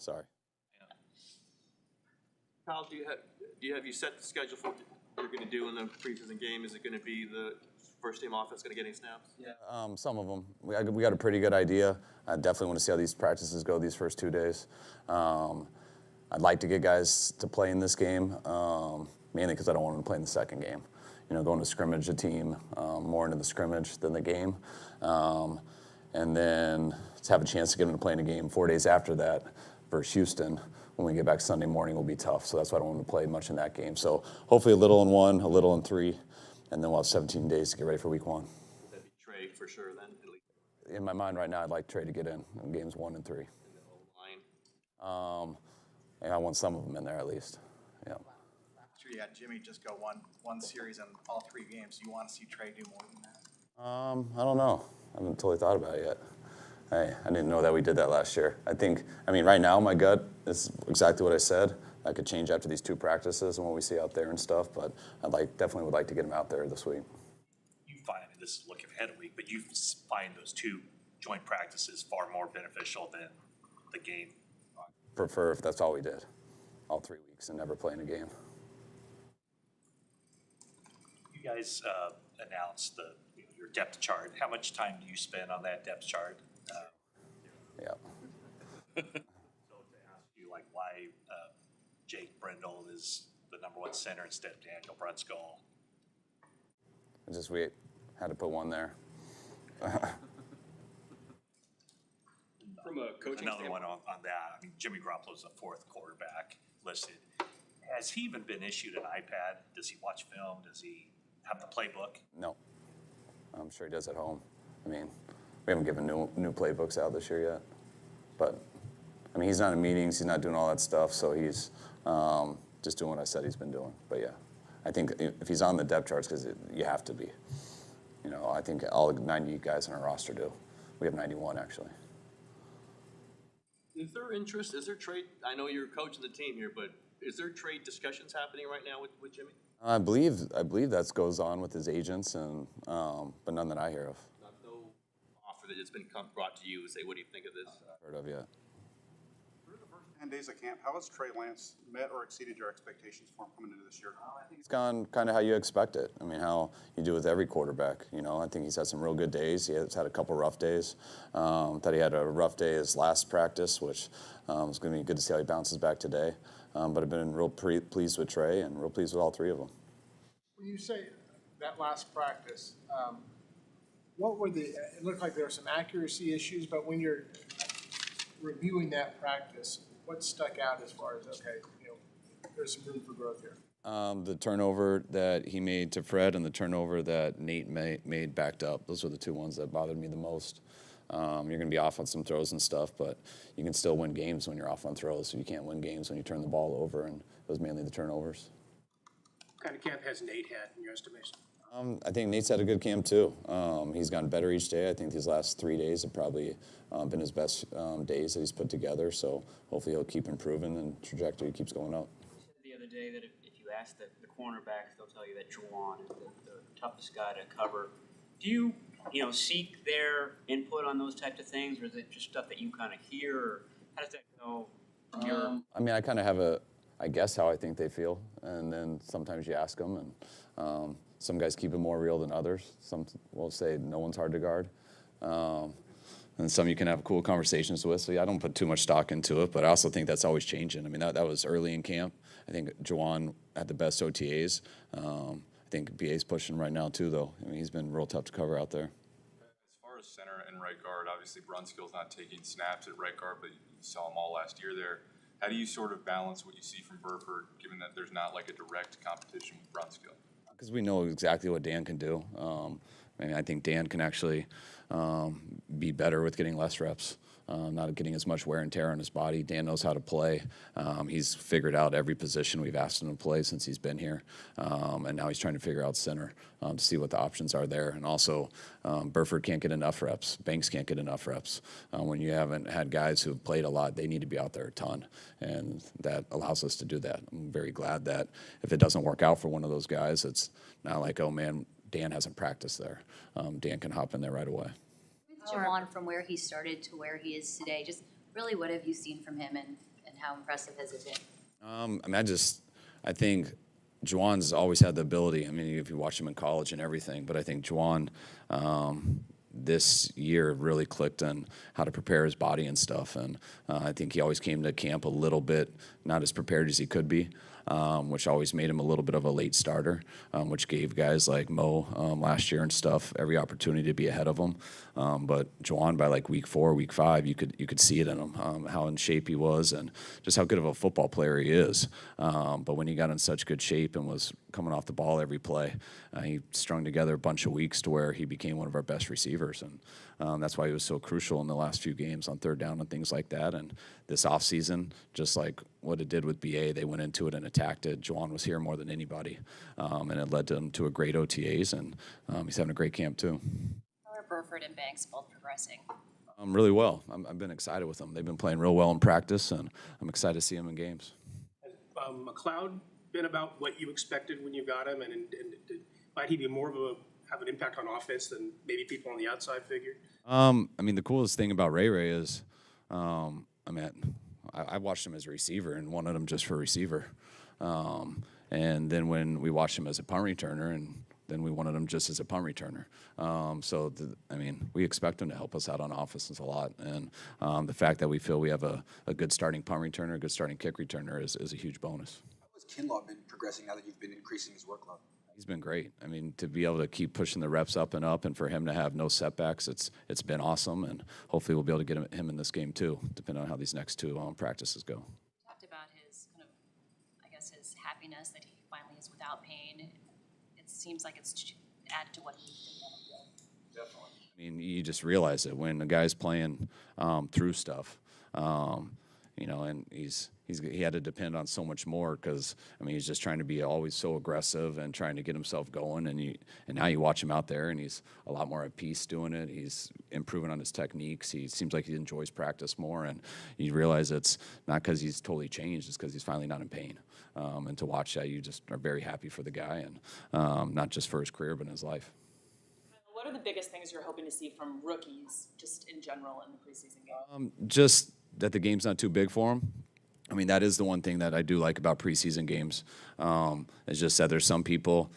Sorry. Kyle, do you set the schedule for what you're going to do in the preseason game? Is it going to be the first team offense going to get any snaps? Yeah. Some of them. We got a pretty good idea. I definitely want to see how these practices go these first 2 days. I'd like to get guys to play in this game, mainly because I don't want them to play in the second game. You know, going to scrimmage a team more into the scrimmage than the game. And then to have a chance to get them to play in a game 4 days after that versus Houston. When we get back Sunday morning will be tough, so that's why I don't want to play much in that game. So hopefully a little in 1, a little in 3, and then we'll have 17 days to get ready for week 1. That'd be Trey for sure then, at least. In my mind right now, I'd like Trey to get in games 1 and 3. In the O-line. Yeah, I want some of them in there at least. Yeah. Last year you had Jimmy just go one series in all 3 games. Do you want to see Trey do more than that? I don't know. I haven't totally thought about it yet. I didn't know that we did that last year. I mean, right now my gut is exactly what I said. I could change after these 2 practices and what we see out there and stuff, but definitely would like to get him out there this week. You find, this is looking ahead a week, but you find those 2 joint practices far more beneficial than the game? Prefer if that's all we did, all 3 weeks and never playing a game. You guys announced your depth chart. How much time do you spend on that depth chart? Yeah. So to ask you, why Jake Brindle is the #1 center instead of Daniel Brunskill? We had to put one there. From a coaching Another one on that. I mean, Jimmy Garoppolo's the 4th quarterback listed. Has he even been issued an iPad? Does he watch film? Does he have the playbook? No. I'm sure he does at home. I mean, we haven't given new playbooks out this year yet. But, I mean, he's not in meetings. He's not doing all that stuff. So he's just doing what I said he's been doing. But, yeah, I think if he's on the depth charts, because you have to be. You know, I think all 90 guys on our roster do. We have 91, actually. Is there interest? Is there trade? I know you're coaching the team here, but is there trade discussions happening right now with Jimmy? I believe that goes on with his agents, and but none that I hear of. No offer that has been brought to you. Say, what do you think of this? Heard of yet? Through the first 10 days of camp, how has Trey Lance met or exceeded your expectations for him coming into this year? I think it's gone kind of how you expect it. I mean, how you do with every quarterback. You know, I think he's had some real good days. He has had a couple rough days. Thought he had a rough day his last practice, which was going to be good to see how he bounces back today. But I've been real pleased with Trey and real pleased with all 3 of them. When you say that last practice, what were it looked like there were some accuracy issues, but when you're reviewing that practice, what stuck out as far as, okay, there's some room for growth here? The turnover that he made to Fred and the turnover that Nate made backed up. Those were the 2 ones that bothered me the most. You're going to be off on some throws and stuff, but you can still win games when you're off on throws. So you can't win games when you turn the ball over, and it was mainly the turnovers. What kind of camp has Nate had in your estimation? I think Nate's had a good camp too. He's gotten better each day. I think these last 3 days have probably been his best days that he's put together. So hopefully he'll keep improving and trajectory keeps going up. You said the other day that if you ask the cornerbacks, they'll tell you that Juwan is the toughest guy to cover. Do you seek their input on those types of things, or is it just stuff that you kind of hear? Or how does that go from your? I mean, I kind of have I guess how I think they feel, and then sometimes you ask them, and some guys keep it more real than others. Some will say no one's hard to guard, and some you can have cool conversations with. So yeah, I don't put too much stock into it, but I also think that's always changing. I mean, that was early in camp. I think Juwan had the best OTAs. I think BA's pushing right now too, though. I mean, he's been real tough to cover out there. As far as center and right guard, obviously Brunskill's not taking snaps at right guard, but you saw him all last year there. How do you sort of balance what you see from Burford, given that there's not like a direct competition with Brunskill? Because we know exactly what Dan can do. I mean, I think Dan can actually be better with getting less reps, not getting as much wear and tear on his body. Dan knows how to play. He's figured out every position we've asked him to play since he's been here, and now he's trying to figure out center to see what the options are there. And also, Burford can't get enough reps. Banks can't get enough reps. When you haven't had guys who have played a lot, they need to be out there a ton, and that allows us to do that. I'm very glad that if it doesn't work out for one of those guys, it's not like, oh, man, Dan hasn't practiced there. Dan can hop in there right away. With Juwan, from where he started to where he is today, just really what have you seen from him, and how impressive has it been? I think Juwan's always had the ability. I mean, if you watch him in college and everything, but I think Juwan, this year really clicked on how to prepare his body and stuff. And I think he always came to camp a little bit not as prepared as he could be, which always made him a little bit of a late starter, which gave guys like Mo last year and stuff every opportunity to be ahead of him. But Juwan, by like week 4, week 5, you could see it in him, how in shape he was and just how good of a football player he is. But when he got in such good shape and was coming off the ball every play, he strung together a bunch of weeks to where he became one of our best receivers. And that's why he was so crucial in the last few games on third down and things like that. And this offseason, just like what it did with BA, they went into it and attacked it. Juwan was here more than anybody, and it led him to a great OTAs, and he's having a great camp too. How are Burford and Banks both progressing? Really well. I've been excited with them. They've been playing real well in practice, and I'm excited to see them in games. McLeod been about what you expected when you got him, and might he be more of have an impact on offense than maybe people on the outside figured? I mean, the coolest thing about Ray is, I watched him as a receiver and wanted him just for receiver. And then when we watched him as a punt returner, and then we wanted him just as a punt returner. We expect him to help us out on offense a lot. And the fact that we feel we have a good starting punt returner, a good starting kick returner is a huge bonus. How has Kinlaw been progressing now that you've been increasing his workload? He's been great. I mean, to be able to keep pushing the reps up, and for him to have no setbacks, it's been awesome. And hopefully we'll be able to get him in this game too, depending on how these next 2 practices go. Talked about his kind of, I guess, his happiness that he finally is without pain. It seems like it's added to what he's been. Definitely. I mean, you just realize it when a guy's playing through stuff, and he had to depend on so much more because, he's just trying to be always so aggressive and trying to get himself going. And now you watch him out there, and he's a lot more at peace doing it. He's improving on his techniques. He seems like he enjoys practice more. And you realize it's not because he's totally changed. It's because he's finally not in pain. And to watch that, you just are very happy for the guy, and not just for his career, but in his life. What are the biggest things you're hoping to see from rookies, just in general, in the preseason game? Just that the game's not too big for him. That is the one thing that I do like about preseason games. It's just that there's some people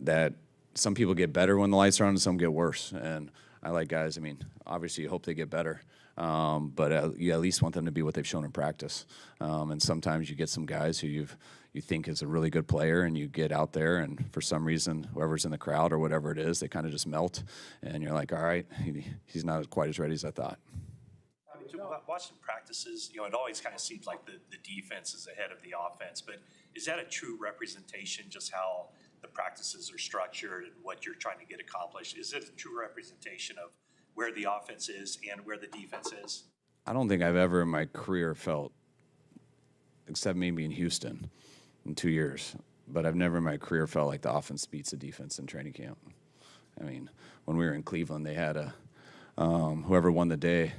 get better when the lights are on and some get worse. And I like guys, obviously you hope they get better, but you at least want them to be what they've shown in practice. And sometimes you get some guys who you think is a really good player, and you get out there, and for some reason, whoever's in the crowd or whatever it is, they kind of just melt. And you're like, all right, he's not quite as ready as I thought. Watching practices, it always kind of seems like the defense is ahead of the offense, but is that a true representation, just how the practices are structured and what you're trying to get accomplished? Is it a true representation of where the offense is and where the defense is? I don't think I've ever in my career felt, except maybe in Houston in 2 years, but I've never in my career felt like the offense beats the defense in training camp. When we were in Cleveland, they had whoever won the day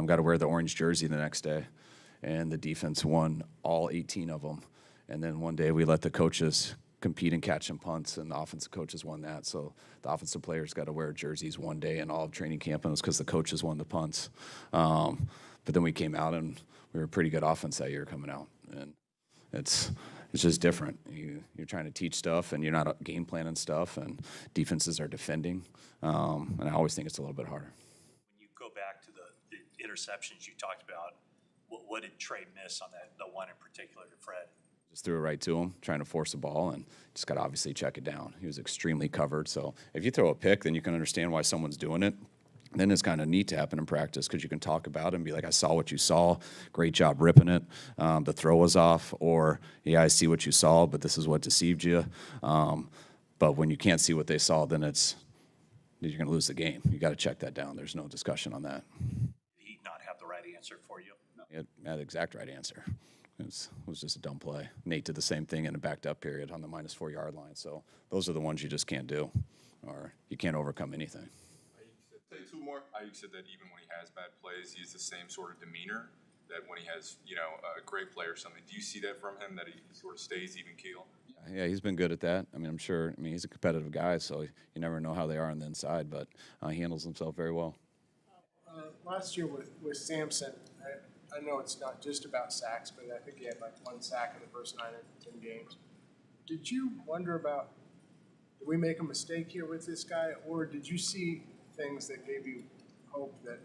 got to wear the orange jersey the next day, and the defense won all 18 of them. And then one day we let the coaches compete in catching punts, and the offensive coaches won that. So the offensive players got to wear jerseys one day in all of training camp, and it was because the coaches won the punts. But then we came out, and we were a pretty good offense that year coming out. And it's just different. You're trying to teach stuff, and you're not game planning stuff, and defenses are defending. And I always think it's a little bit harder. When you go back to the interceptions you talked about, what did Trey miss on the one in particular to Fred? Just threw it right to him, trying to force the ball, and just got to obviously check it down. He was extremely covered. So if you throw a pick, then you can understand why someone's doing it. Then it's kind of neat to happen in practice because you can talk about it and be like, I saw what you saw. Great job ripping it. The throw was off. Or, yeah, I see what you saw, but this is what deceived you. But when you can't see what they saw, then you're going to lose the game. You got to check that down. There's no discussion on that. Did he not have the right answer for you? No. He had the exact right answer. It was just a dumb play. Nate did the same thing in a backed-up period on the -4 yard line. So those are the ones you just can't do, or you can't overcome anything. Say 2 more. Ayuk said that even when he has bad plays, he has the same sort of demeanor that when he has, a great play or something. Do you see that from him, that he sort of stays even keel? Yeah, he's been good at that. I'm sure. He's a competitive guy, so you never know how they are on the inside, but he handles himself very well. Last year with Samson, I know it's not just about sacks, but I think he had like 1 sack in the first 9 or 10 games. Did you wonder about, did we make a mistake here with this guy, or did you see things that gave you hope that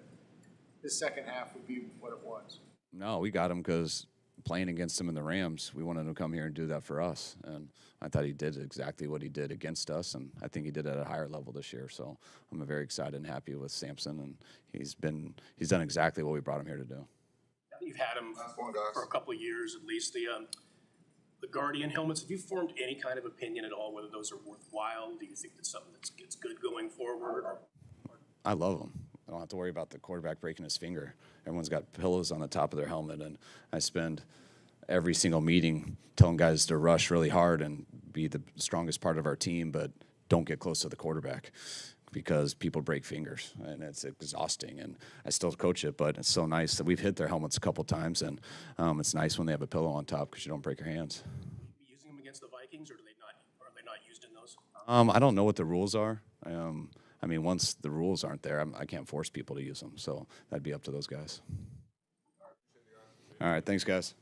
this second half would be what it was? No, we got him because playing against him in the Rams, we wanted him to come here and do that for us. And I thought he did exactly what he did against us, and I think he did it at a higher level this year. So I'm very excited and happy with Sampson, and he's done exactly what we brought him here to do. You've had them for a couple of years at least. The Guardian helmets, have you formed any kind of opinion at all whether those are worthwhile? Do you think that's something that's good going forward? I love them. I don't have to worry about the quarterback breaking his finger. Everyone's got pillows on the top of their helmet, and I spend every single meeting telling guys to rush really hard and be the strongest part of our team, but don't get close to the quarterback because people break fingers, and it's exhausting. And I still coach it, but it's so nice that we've hit their helmets a couple times, and it's nice when they have a pillow on top because you don't break your hands. Using them against the Vikings, or are they not used in those? I don't know what the rules are. I mean, once the rules aren't there, I can't force people to use them, so that'd be up to those guys. All right, thanks, guys.